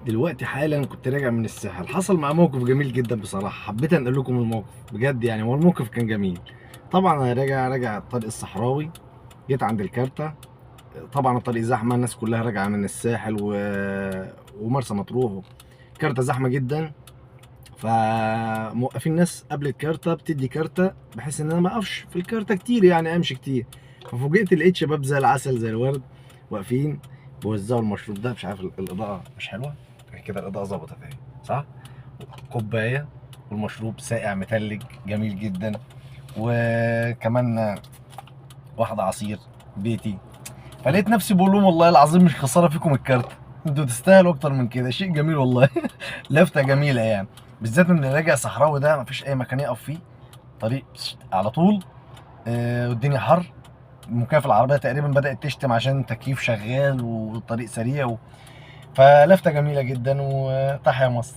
دلوقتي حالا كنت راجع من الساحل، حصل معايا موقف جميل جدا بصراحه، حبيت انقل لكم الموقف بجد يعني. هو الموقف كان جميل. طبعا انا راجع الطريق الصحراوي، جيت عند الكارتة. طبعا الطريق زحمه، الناس كلها راجعه من الساحل ومرسى مطروح. كارتة زحمه جدا، فموقفين ناس قبل الكارتة بتدي كارتة بحيث ان انا ما اقفش في الكارتة كتير، يعني امشي كتير. ففوجئت لقيت شباب زي العسل زي الورد واقفين بيوزعوا المشروب ده. مش عارف الاضاءة مش حلوة كده، الاضاءة ظبطت اهي صح. كوباية والمشروب ساقع متلج جميل جدا، وكمان واحدة عصير بيتي. فلقيت نفسي بقول لهم والله العظيم مش خسارة فيكم الكارتة، انتوا تستاهلوا اكتر من كده. شيء جميل والله. لفتة جميلة يعني، بالذات ان راجع صحراوي ده مفيش اي مكان يقف فيه، طريق على طول. والدنيا حر، المكيف العربية تقريبا بدأت تشتم عشان التكييف شغال والطريق سريع فلفتة جميلة جدا، وتحيا مصر.